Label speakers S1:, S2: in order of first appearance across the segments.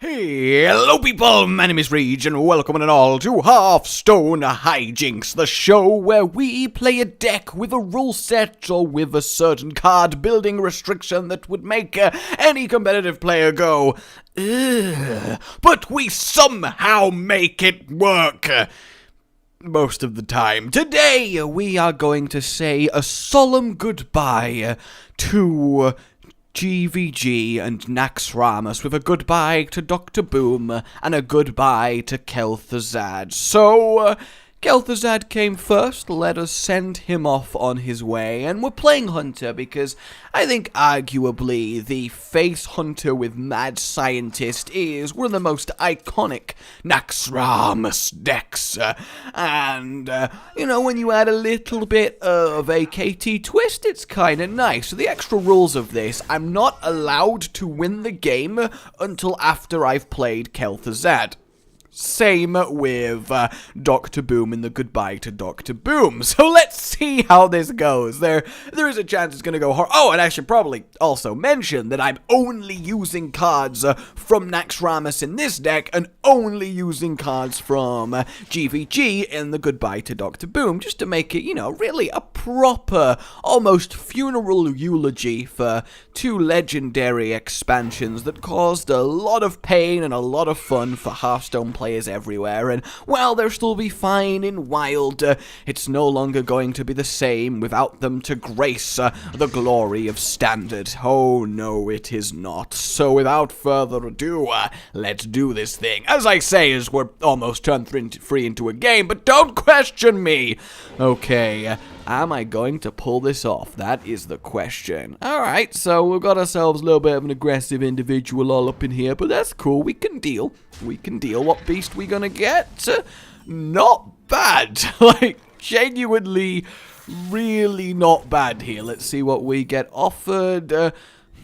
S1: Hello people, my name is Rage and welcome one and all to Hearthstone Hijinks, the show where we play a deck with a rule set or with a certain card building restriction that would make any competitive player go, ugh, but we somehow make it work. Most of the time. Today we are going to say a solemn goodbye to GVG and Naxxramas, with a goodbye to Dr. Boom and a goodbye to Kel'Thuzad. So, Kel'Thuzad came first, let us send him off on his way, and we're playing Hunter because I think arguably the Face Hunter with Mad Scientist is one of the most iconic Naxxramas decks, and you know, when you add a little bit of a KT twist, it's kinda nice. So the extra rules of this, I'm not allowed to win the game until after I've played Kel'Thuzad. Same with Dr. Boom and the goodbye to Dr. Boom. So let's see how this goes. There is a chance it's going to go hard. Oh, and I should probably also mention that I'm only using cards from Naxxramas in this deck and only using cards from GVG in the goodbye to Dr. Boom, just to make it, you know, really a proper, almost funeral eulogy for two legendary expansions that caused a lot of pain and a lot of fun for Hearthstone players everywhere, and while they'll still be fine in Wild, it's no longer going to be the same without them to grace the glory of Standard. Oh no, it is not. So without further ado, let's do this thing. As I say, as we're almost turned free into a game, but don't question me. Okay, am I going to pull this off? That is the question. Alright, so we've got ourselves a little bit of an aggressive individual all up in here, but that's cool. We can deal. We can deal. What beast we gonna get? Not bad. Like, genuinely, really not bad here. Let's see what we get offered.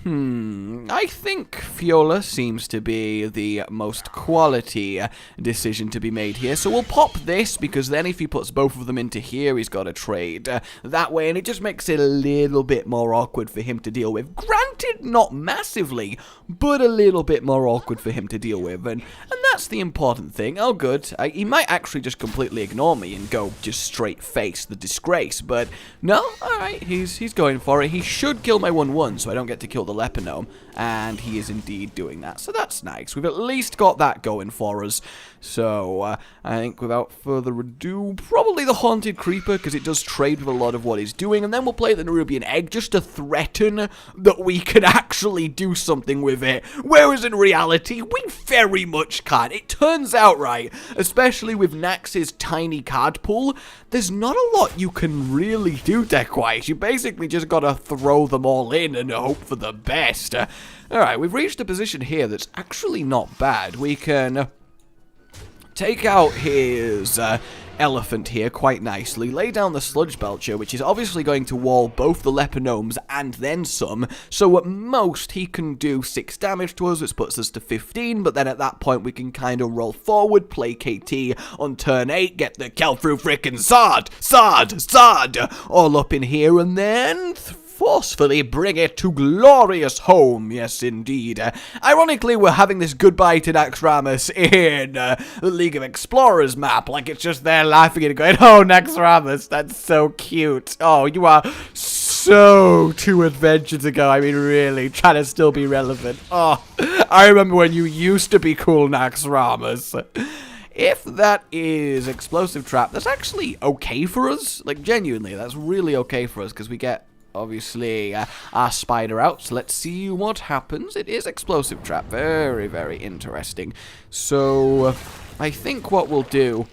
S1: I think Fiola seems to be the most quality decision to be made here. So we'll pop this, because then if he puts both of them into here, he's got to trade that way, and it just makes it a little bit more awkward for him to deal with. Granted, not massively, but a little bit more awkward for him to deal with, and that's the important thing. Oh, good. He might actually just completely ignore me and go just straight face the disgrace, but no, alright, he's going for it. He should kill my 1/1, so I don't get to kill the Leponome, and he is indeed doing that, so that's nice. We've at least got that going for us. So I think without further ado, probably the Haunted Creeper, because it does trade with a lot of what he's doing, and then we'll play the Nerubian Egg just to threaten that we can actually do something with it, whereas in reality we very much can't. It turns out, right, especially with Nax's tiny card pool, there's not a lot you can really do deck-wise. You basically just gotta throw them all in and hope for the best. Alright, we've reached a position here that's actually not bad. We can take out his elephant here quite nicely, lay down the Sludge Belcher, which is obviously going to wall both the Leponomes and then some, so at most he can do 6 damage to us, which puts us to 15, but then at that point we can kind of roll forward, play KT on turn 8, get the Kel'Thuzad, all up in here, and then forcefully bring it to glorious home. Yes, indeed. Ironically, we're having this goodbye to Naxxramas in the League of Explorers map. Like, it's just there laughing and going, oh, Naxxramas, that's so cute. Oh, you are so too adventure to go. I mean, really, trying to still be relevant. Oh, I remember when you used to be cool, Naxxramas. If that is Explosive Trap, that's actually okay for us. Like, genuinely, that's really okay for us, because we get obviously our spider out, so let's see what happens. It is Explosive Trap. Very, very interesting. So I think what we'll do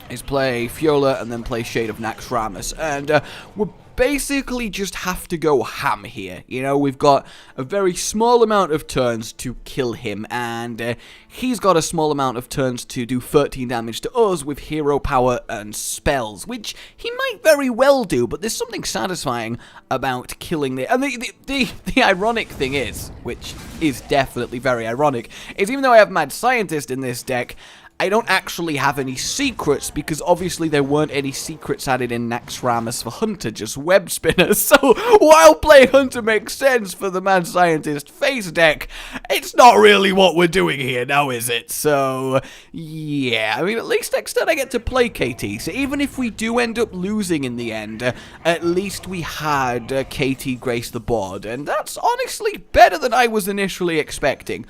S1: is play Fiola and then play Shade of Naxxramas, and we're basically just have to go ham here. You know, we've got a very small amount of turns to kill him, and he's got a small amount of turns to do 13 damage to us with hero power and spells, which he might very well do, but there's something satisfying about killing the... And the ironic thing is, which is definitely very ironic, is even though I have Mad Scientist in this deck, I don't actually have any secrets, because obviously there weren't any secrets added in Naxxramas for Hunter, just web spinners. So while playing Hunter makes sense for the Mad Scientist face deck, it's not really what we're doing here now, is it? So yeah, I mean, at least next turn I get to play KT, so even if we do end up losing in the end, at least we had KT grace the board, and that's honestly better than I was initially expecting.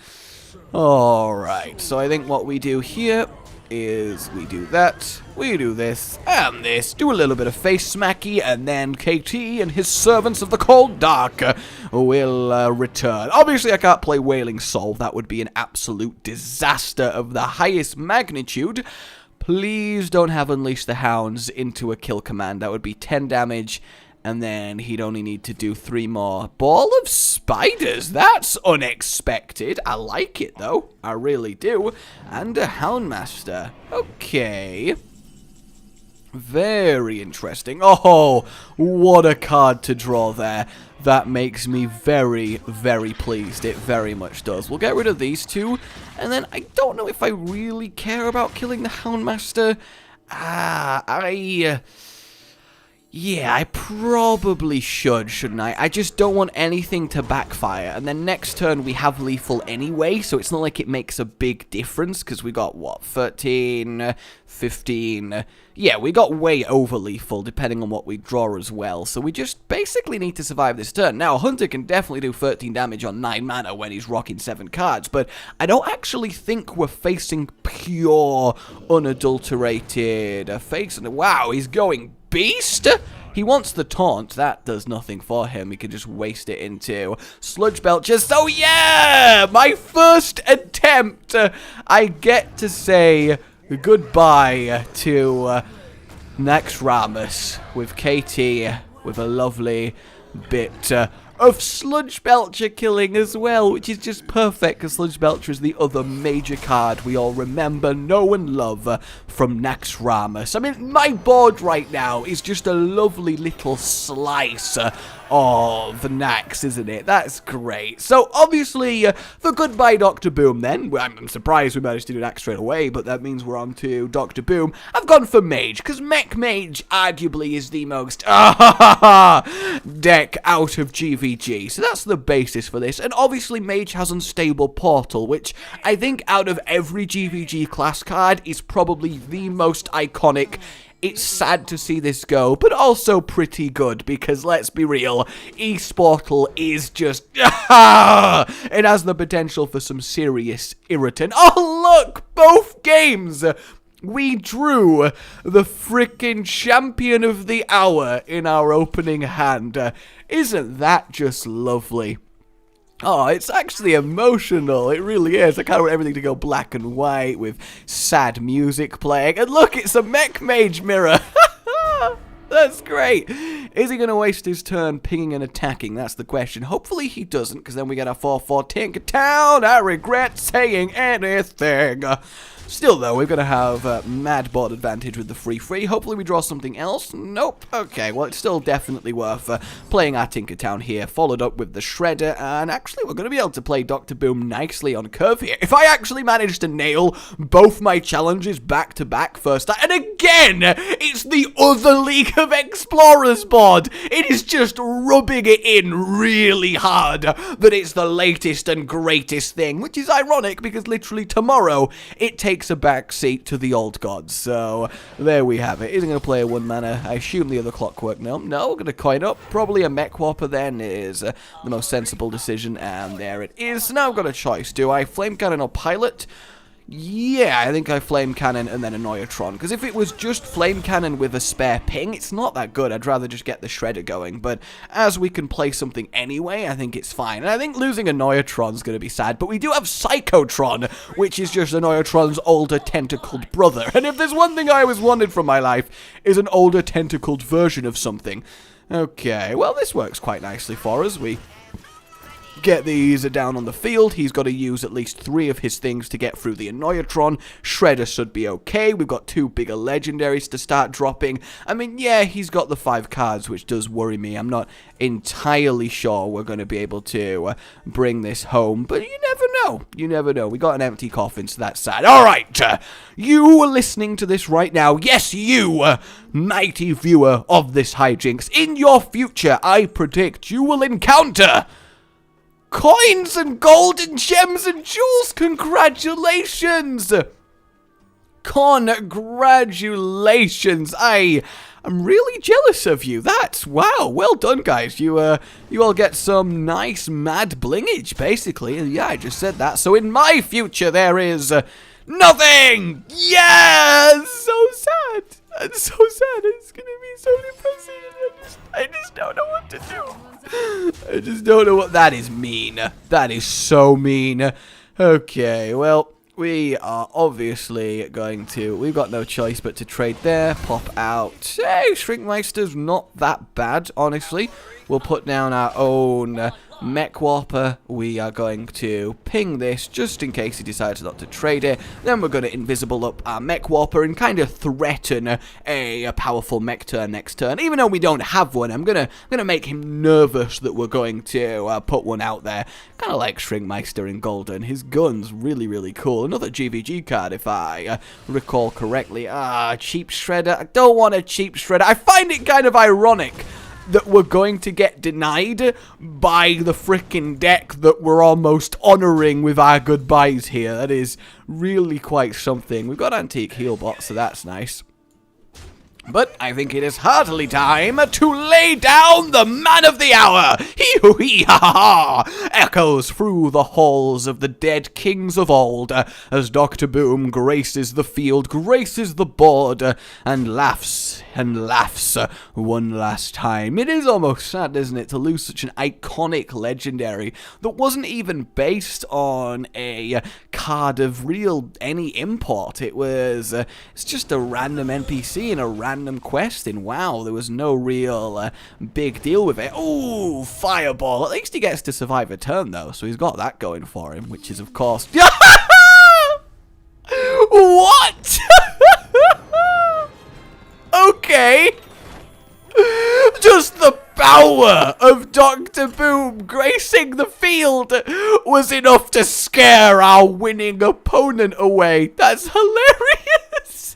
S1: Alright, so I think what we do here is we do that, we do this, and this, do a little bit of face smacky, and then KT and his servants of the cold dark will return. Obviously, I can't play Wailing Soul. That would be an absolute disaster of the highest magnitude. Please don't have Unleash the Hounds into a kill command. That would be 10 damage. And then he'd only need to do 3 more. Ball of Spiders. That's unexpected. I like it, though. I really do. And a Houndmaster. Okay. Very interesting. Oh, what a card to draw there. That makes me very, very pleased. It very much does. We'll get rid of these two. And then I don't know if I really care about killing the Houndmaster. Yeah, I probably should, shouldn't I? I just don't want anything to backfire. And then next turn we have lethal anyway, so it's not like it makes a big difference, because we got, what, 13, 15... Yeah, we got way over lethal, depending on what we draw as well. So we just basically need to survive this turn. Now, Hunter can definitely do 13 damage on 9 mana when he's rocking 7 cards, but I don't actually think we're facing pure, unadulterated face. And wow, he's going beast? He wants the taunt. That does nothing for him. He can just waste it into Sludge Belcher. So yeah, my first attempt. I get to say goodbye to Naxxramas with KT with a lovely bit of Sludge Belcher killing as well, which is just perfect, because Sludge Belcher is the other major card we all remember, know, and love from Naxxramas. I mean, my board right now is just a lovely little slice of Nax, isn't it? That's great. So, obviously, for Goodbye Dr. Boom, then, I'm surprised we managed to do Nax straight away, but that means we're on to Dr. Boom. I've gone for Mage, because Mech Mage arguably is the most deck out of GVG. So that's the basis for this. And obviously, Mage has Unstable Portal, which I think out of every GVG class card is probably the most iconic. It's sad to see this go, but also pretty good, because let's be real, Esportal is just, it has the potential for some serious irritant. Oh look, both games, we drew the frickin' champion of the hour in our opening hand. Isn't that just lovely? Oh, it's actually emotional. It really is. I kind of want everything to go black and white with sad music playing. And look, it's a Mech Mage mirror. That's great. Is he going to waste his turn pinging and attacking? That's the question. Hopefully he doesn't, because then we get a 4/4 Tinkertown. I regret saying anything. Still, though, we're going to have mad board advantage with the free. Hopefully we draw something else. Nope. Okay, well, it's still definitely worth playing our Tinkertown here, followed up with the Shredder, and actually we're going to be able to play Dr. Boom nicely on curve here. If I actually manage to nail both my challenges back-to-back first time, and again, it's the other League of Explorers board. It is just rubbing it in really hard that it's the latest and greatest thing, which is ironic because literally tomorrow it takes a backseat to the old gods. So there we have it. Isn't going to play a 1 mana. I assume the other Clockwork. No, we're going to coin up. Probably a Mech Whopper then is the most sensible decision, and there it is. So now I've got a choice. Do I Flame Cannon or Pilot? Yeah, I think I Flame Cannon and then a Neutron, because if it was just Flame Cannon with a spare ping, it's not that good. I'd rather just get the Shredder going, but as we can play something anyway, I think it's fine. And I think losing a Neutron's going to be sad, but we do have Psychotron, which is just a Neutron's older tentacled brother. And if there's one thing I always wanted from my life, is an older tentacled version of something. Okay, well, this works quite nicely for us. We get these down on the field. He's got to use at least 3 of his things to get through the Annoyatron. Shredder should be okay. We've got 2 bigger legendaries to start dropping. I mean, yeah, he's got the 5 cards, which does worry me. I'm not entirely sure we're going to be able to bring this home, but you never know. You never know. We got an empty coffin, so that's sad. All right, you are listening to this right now. Yes, you, mighty viewer of this Hijinks. In your future, I predict you will encounter coins and golden gems and jewels. Congratulations! Congratulations! I'm really jealous of you. That's, wow, well done, guys. You all get some nice mad blingage, basically. Yeah, I just said that. So in my future, there is nothing! Yeah! So sad. It's so sad. It's gonna be so depressing. I just don't know what to do. I just don't know what... That is mean. That is so mean. Okay, well, we are obviously going to... We've got no choice but to trade there. Pop out. Hey, Shrinkmeister's not that bad, honestly. We'll put down our own Mech Warper. We are going to ping this just in case he decides not to trade it. Then we're going to invisible up our Mech Warper and kind of threaten a powerful mech turn next turn. Even though we don't have one, I'm gonna make him nervous that we're going to put one out there. Kind of like Shrinkmeister in Golden. His gun's really, really cool. Another GVG card, if I recall correctly. Cheap Shredder. I don't want a cheap Shredder. I find it kind of ironic that we're going to get denied by the frickin' deck that we're almost honoring with our goodbyes here. That is really quite something. We've got Antique Healbot, so that's nice. But I think it is heartily time to lay down the man of the hour. Hee-hoo-hee-ha-ha-ha echoes through the halls of the dead kings of old as Dr. Boom graces the field, graces the board, and laughs one last time. It is almost sad, isn't it, to lose such an iconic legendary that wasn't even based on a card of real any import. It was it's just a random NPC in a random quest in WoW. There was no real big deal with it. Ooh, Fireball. At least he gets to survive a turn, though, so he's got that going for him, which is, of course... What? Okay. Just the power of Dr. Boom gracing the field was enough to scare our winning opponent away. That's hilarious.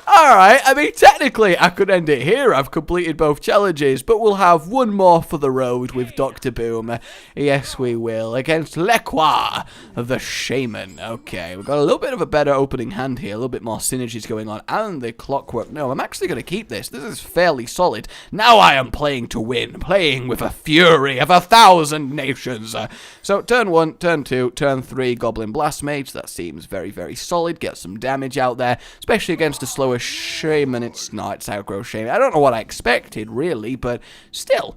S1: Alright, I mean, technically, I could end it here. I've completed both challenges, but we'll have one more for the road with Dr. Boom. Yes, we will. Against Lequa, the Shaman. Okay, we've got a little bit of a better opening hand here. A little bit more synergies going on. And the Clockwork. No, I'm actually going to keep this. This is fairly solid. Now I am playing to win. Playing with a fury of 1,000 nations. So, turn 1, turn 2, turn 3, Goblin Blast Mage. That seems very, very solid. Get some damage out there, especially against a slower Shaman. It's aggro Shaman. I don't know what I expected, really, but still.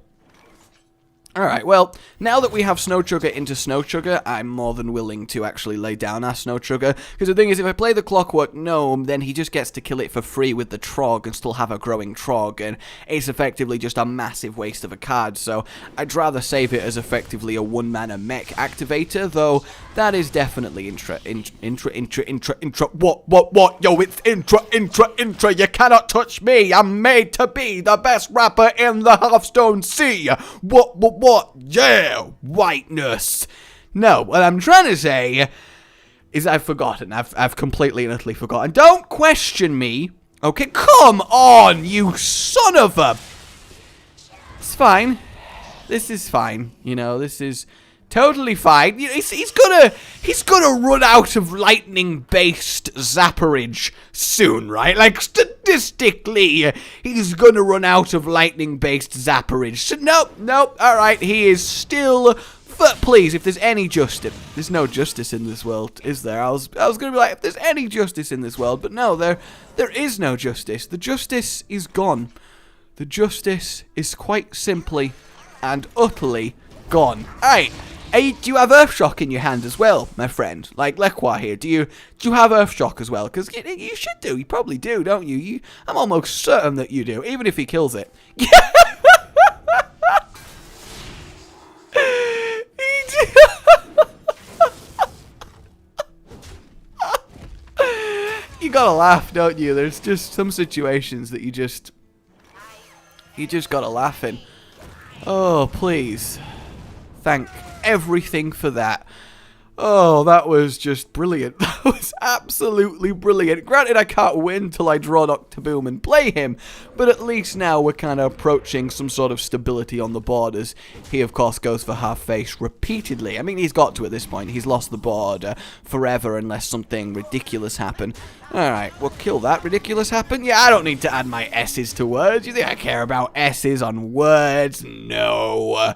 S1: Alright, well, now that we have Snow Chugger into Snow Chugger, I'm more than willing to actually lay down our Snow Chugger, because the thing is, if I play the Clockwork Gnome, then he just gets to kill it for free with the Trog and still have a growing Trog, and it's effectively just a massive waste of a card, so I'd rather save it as effectively a 1-mana mech activator, though that is definitely what? Yo, it's intra, you cannot touch me, I'm made to be the best rapper in the Hearthstone Sea, what? Yeah, whiteness. No, what I'm trying to say is I've forgotten. I've completely and utterly forgotten. Don't question me. Okay, come on, you son of a... It's fine. This is fine. You know, this is totally fine. He's gonna run out of lightning-based zapperage soon, right? Like, statistically, he's gonna run out of lightning-based zapperage. So, nope, alright, he is still... But please, if there's any justice... There's no justice in this world, is there? I was gonna be like, if there's any justice in this world, but no, there is no justice. The justice is gone. The justice is quite simply and utterly gone. Alright. Hey, do you have Earthshock in your hand as well, my friend? Like Lequa here, do you have Earthshock as well? Because you should do, you probably do, don't you? I'm almost certain that you do, even if he kills it. you gotta laugh, don't you? There's just some situations that you just gotta laugh in. Oh, please. Thank everything for that. Oh, that was just brilliant. That was absolutely brilliant. Granted, I can't win till I draw Dr. Boom and play him, but at least now we're kind of approaching some sort of stability on the board, as he, of course, goes for half-face repeatedly. I mean, he's got to at this point. He's lost the board forever unless something ridiculous happen. Alright, we'll kill that. Ridiculous happen? Yeah, I don't need to add my S's to words. You think I care about S's on words? No.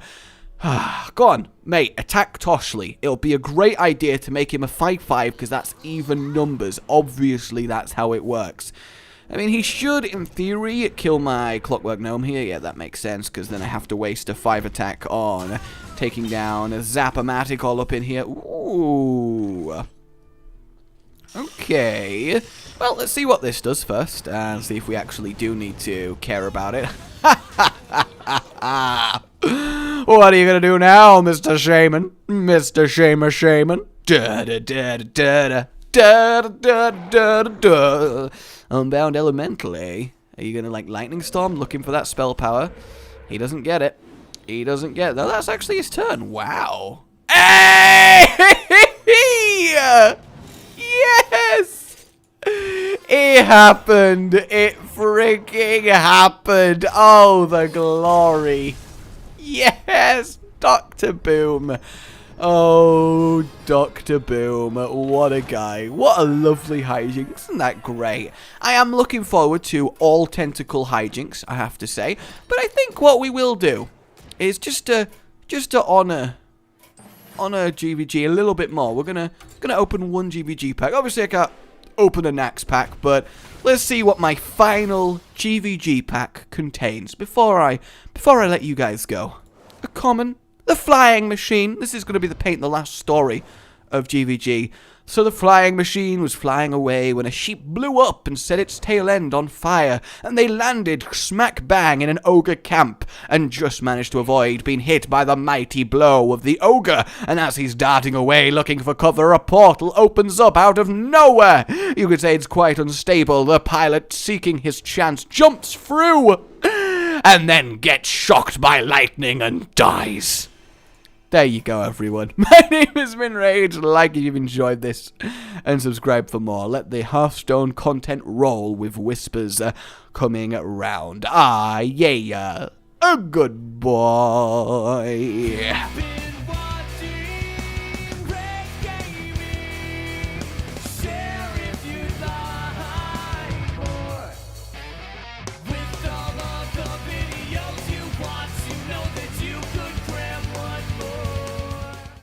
S1: Go on, mate, attack Toshley. It'll be a great idea to make him a 5/5 because that's even numbers. Obviously, that's how it works. I mean, he should, in theory, kill my Clockwork Gnome here. Yeah, that makes sense because then I have to waste a 5 attack on taking down a Zap-O-Matic all up in here. Ooh. Okay. Well, let's see what this does first and see if we actually do need to care about it. What are you gonna do now, Mr. Shaman? Mr. Shaman? Unbound Elemental, eh? Are you gonna, like, Lightning Storm, looking for that spell power? He doesn't get it. He doesn't get it. No, that's actually his turn. Wow. Hey! Yes! It happened. It freaking happened. Oh, the glory. Yes, Dr. Boom. Oh, Dr. Boom. What a guy. What a lovely Hijinks. Isn't that great? I am looking forward to all tentacle Hijinks, I have to say. But I think what we will do is just to honor GVG a little bit more. We're gonna open one GVG pack. Obviously, I can't open a Nax pack, but let's see what my final GVG pack contains before I let you guys go. A common, the flying machine. This is going to be the paint the last story of GVG. So the flying machine was flying away when a sheep blew up and set its tail end on fire, and they landed smack bang in an ogre camp and just managed to avoid being hit by the mighty blow of the ogre. And as he's darting away looking for cover, a portal opens up out of nowhere. You could say it's quite unstable. The pilot, seeking his chance, jumps through and then gets shocked by lightning and dies. There you go, everyone. My name is MinRage. Like if you've enjoyed this, and subscribe for more. Let the Hearthstone content roll with whispers coming around. Ah, yeah. A good boy.